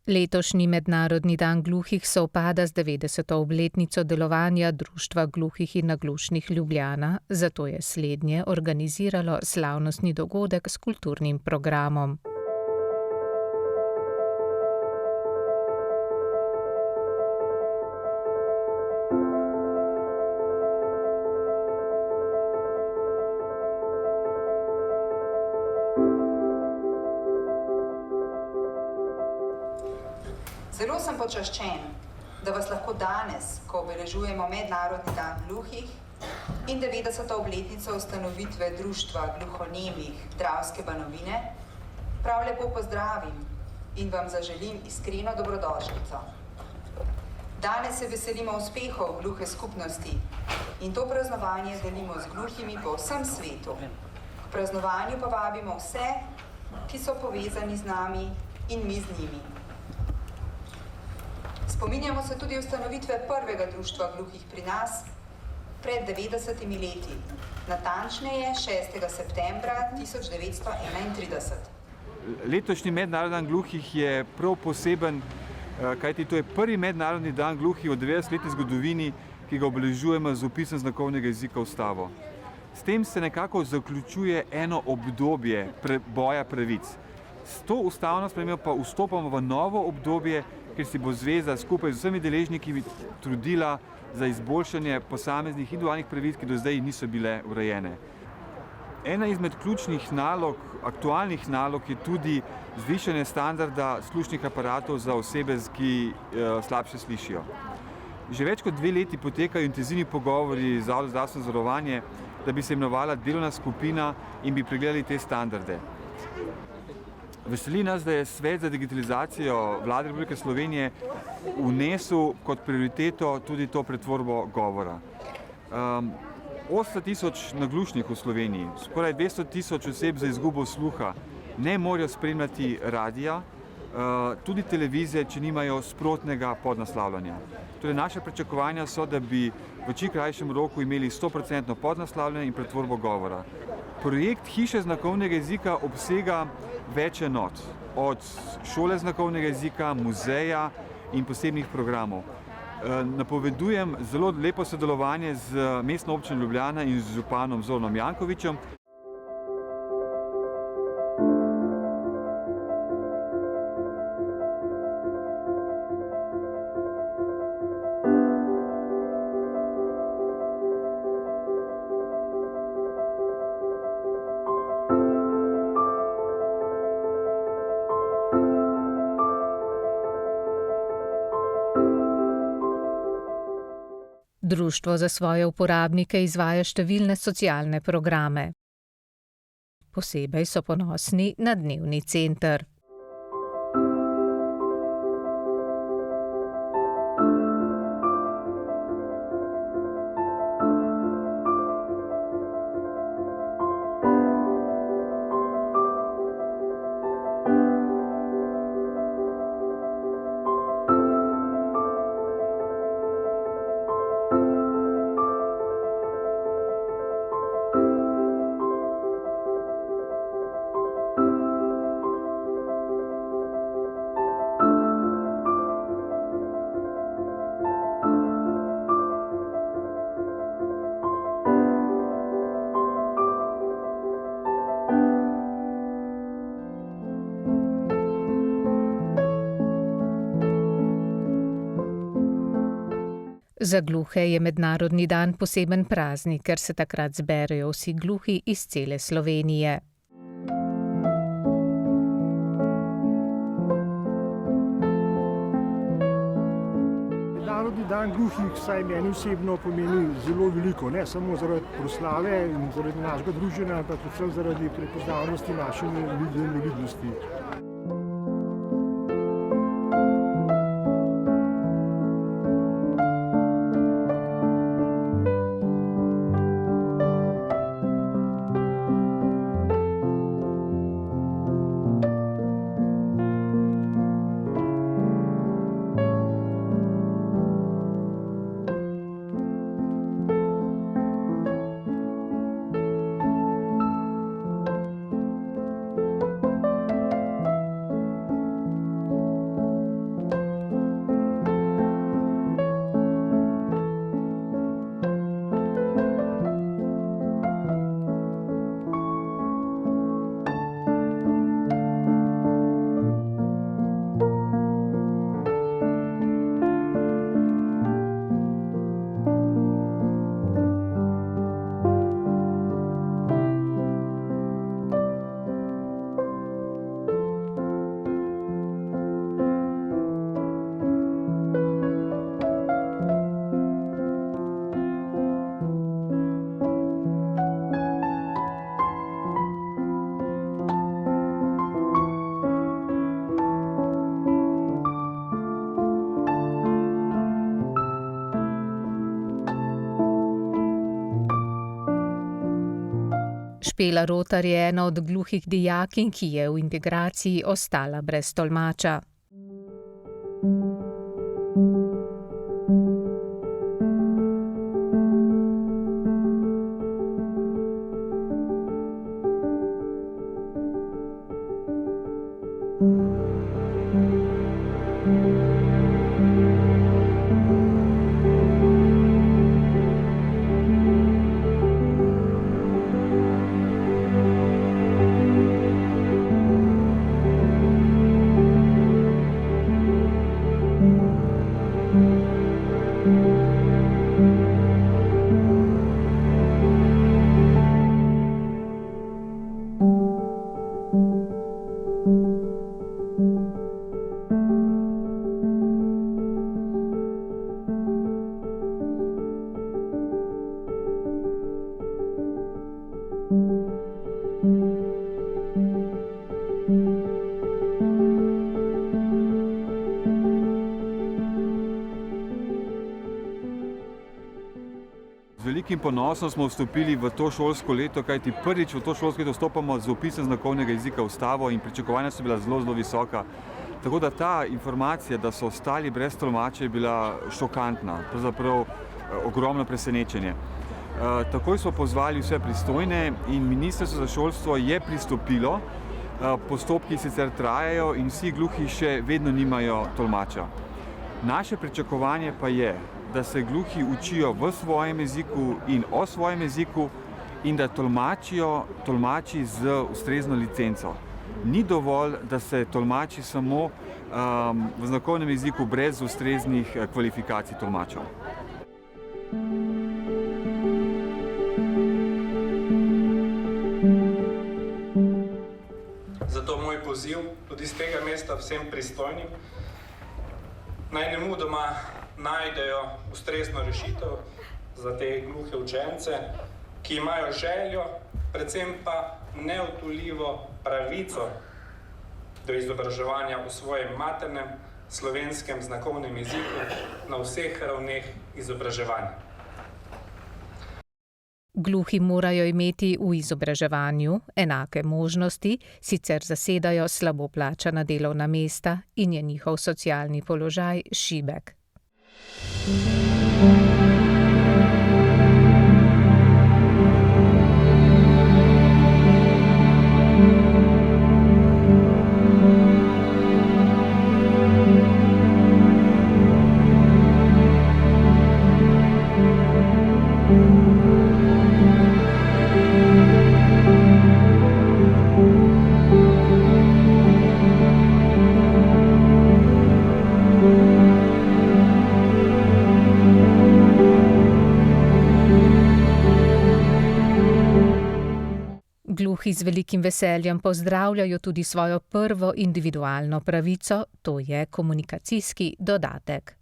Letošnji mednarodni dan gluhih sovpada z 90. obletnico delovanja Društva gluhih in naglušnih Ljubljana, zato je slednje organiziralo slavnostni dogodek s kulturnim programom. Zelo sem počaščen, da vas lahko danes, ko obeležujemo Mednarodni dan gluhih in 90. obletnico ustanovitve Društva gluhonemih Dravske Banovine, prav lepo pozdravim in vam zaželim iskreno dobrodošlico. Danes se veselimo uspehov gluhe skupnosti in to praznovanje delimo z gluhimi po vsem svetu. K praznovanju pa vabimo vse, ki so povezani z nami in mi z njimi. Spominjamo se tudi ustanovitve prvega društva gluhih pri nas pred 90 leti, natančneje 6. septembra 1931. Letošnji mednarodni dan gluhih je prav poseben, kajti to je prvi mednarodni dan gluhih v 90-letni zgodovini, ki ga obeležujemo z vpisom znakovnega jezika v ustavo. S tem se nekako zaključuje eno obdobje boja pravic. S to ustavno spremembo pa vstopamo v novo obdobje, kjer si bo zveza skupaj z vsemi deležniki trudila za izboljšanje posameznih individualnih pravic, ki do zdaj niso bile urejene. Ena izmed ključnih nalog, aktualnih nalog je tudi zvišanje standarda slušnih aparatov za osebe, ki slabše slišijo. Že več kot 2 leti potekajo intenzivni pogovori z Zavodom za zdravstveno zavarovanje, da bi se imenovala delovna skupina in bi pregledali te standarde. Veseli nas, da je Svet za digitalizacijo Vlade Republike Slovenije vnesel kot prioriteto tudi to pretvorbo govora. 800.000 naglušnih v Sloveniji, skoraj 200.000 oseb za izgubo sluha ne morejo spremljati radija, tudi televizije, če nimajo sprotnega podnaslavljanja. Torej, naše pričakovanja so, da bi v čim krajšem roku imeli 100% podnaslavljanje in pretvorbo govora. Projekt Hiše znakovnega jezika obsega več enot, od šole znakovnega jezika, muzeja in posebnih programov. Napovedujem zelo lepo sodelovanje z Mestno občino Ljubljana in z županom Zoranom Jankovićem. Društvo za svoje uporabnike izvaja številne socialne programe. Posebej so ponosni na dnevni center. Za gluhe je mednarodni dan poseben praznik, ker se takrat zberejo vsi gluhi iz cele Slovenije. Mednarodni dan gluhih vsaj meni osebno pomeni zelo veliko, ne samo zaradi proslave in zaradi našega druženja, ampak predvsem zaradi prepoznavnosti naše invalidnosti. Špela Rotar je ena od gluhih dijakinj, ki je v integraciji ostala brez tolmača. Z velikim ponosom smo vstopili v to šolsko leto, kajti prvič v to šolsko leto vstopamo z opisom znakovnega jezika v Ustavo in pričakovanja so bila zelo visoka. Tako da ta informacija, da so ostali brez tolmača, je bila šokantna, pravzaprav ogromno presenečenje. Takoj smo pozvali vse pristojne in Ministrstvo za šolstvo je pristopilo, postopki sicer trajajo in vsi gluhi še vedno nimajo tolmača. Naše pričakovanje pa je, da se gluhi učijo v svojem jeziku in o svojem jeziku in da tolmačijo tolmači z ustrezno licenco. Ni dovolj, da se tolmači samo v znakovnem jeziku brez ustreznih kvalifikacij tolmačev. Zato moj poziv tudi z tega mesta vsem pristojnim, naj nemudoma najdejo ustrezno rešitev za te gluhe učence, ki imajo željo, predvsem pa neodtujljivo pravico do izobraževanja v svojem maternem slovenskem znakovnem jeziku na vseh ravneh izobraževanja. Gluhi morajo imeti v izobraževanju enake možnosti, sicer zasedajo slabo plačana delovna mesta in je njihov socialni položaj šibek. Gluhi z velikim veseljem pozdravljajo tudi svojo prvo individualno pravico, to je komunikacijski dodatek.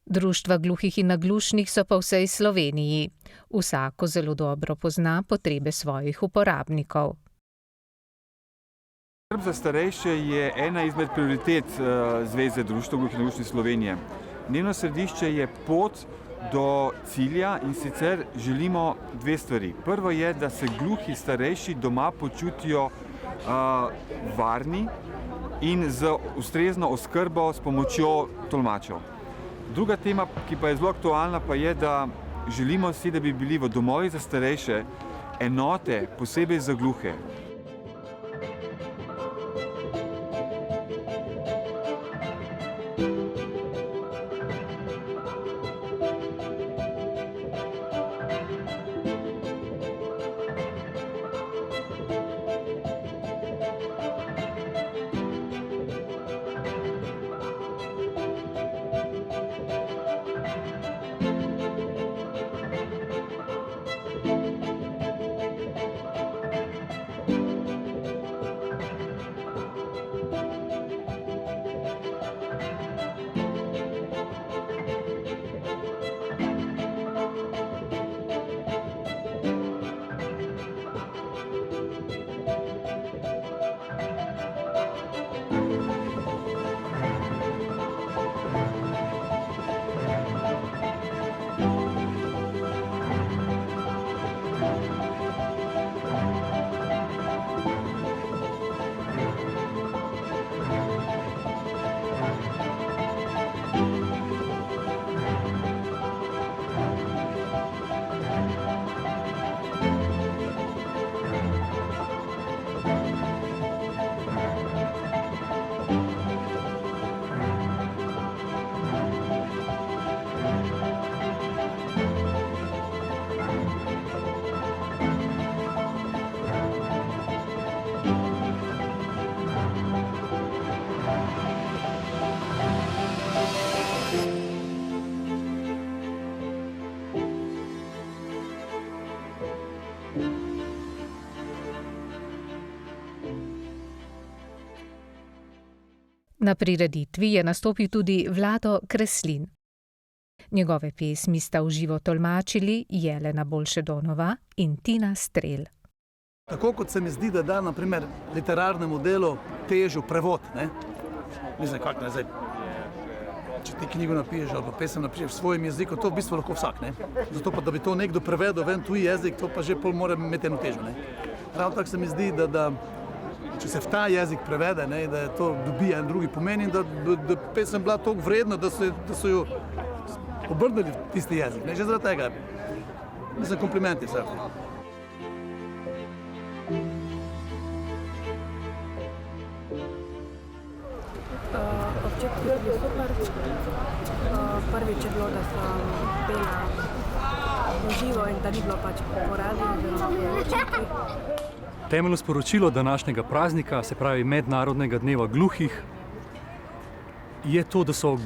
Društva gluhih in naglušnih so po vsej Sloveniji. Vsako zelo dobro pozna potrebe svojih uporabnikov. Skrb za starejše je ena izmed prioritet Zveze društev gluhih in naglušnih Slovenije. Njeno središče je pot do cilja in sicer želimo dve stvari. Prvo je, da se gluhi starejši doma počutijo varni in z ustrezno oskrbo s pomočjo tolmačev. Druga tema, ki pa je zelo aktualna, pa je, da želimo si, da bi bili v domovih za starejše enote posebej za gluhe. Na prireditvi je nastopil tudi Vlado Kreslin. Njegove pesmi sta v živo tolmačili Jelena Bolšedonova in Tina Strel. Tako kot se mi zdi, da da, na primer, literarnemu delu težo prevod, ne? Mislim, kako ne, zdaj, če ti knjigo napišeš ali pa pesem napišeš v svojem jeziku, to v bistvu lahko vsak, ne? Zato pa, da bi to nekdo prevedel v en tuji jezik, to pa že pol mora imeti eno težo, ne? Prav tako se mi zdi, da če se v ta jezik prevede, ne, da je to dobi en drugi pomen in da pesem bila toliko vredna, da so jo obrnili v tisti jezik, ne? Že zaradi tega. Mislim, komplimenti vse. Občutek je bil super. Prvič je bilo, da sem pela v živo in da ni bilo pač po radiju oziroma občutki. Temeljno sporočilo današnjega praznika, se pravi Mednarodnega dneva gluhih, je to, da so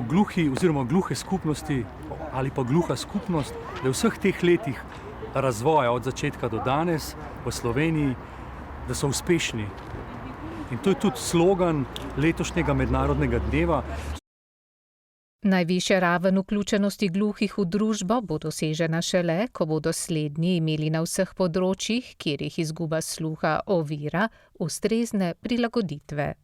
gluhi oziroma gluhe skupnosti ali pa gluha skupnost, da v vseh teh letih razvoja od začetka do danes v Sloveniji, da so uspešni. In to je tudi slogan letošnjega mednarodnega dneva. Najvišja raven vključenosti gluhih v družbo bo dosežena šele, ko bodo slednji imeli na vseh področjih, kjer jih izguba sluha ovira, ustrezne prilagoditve.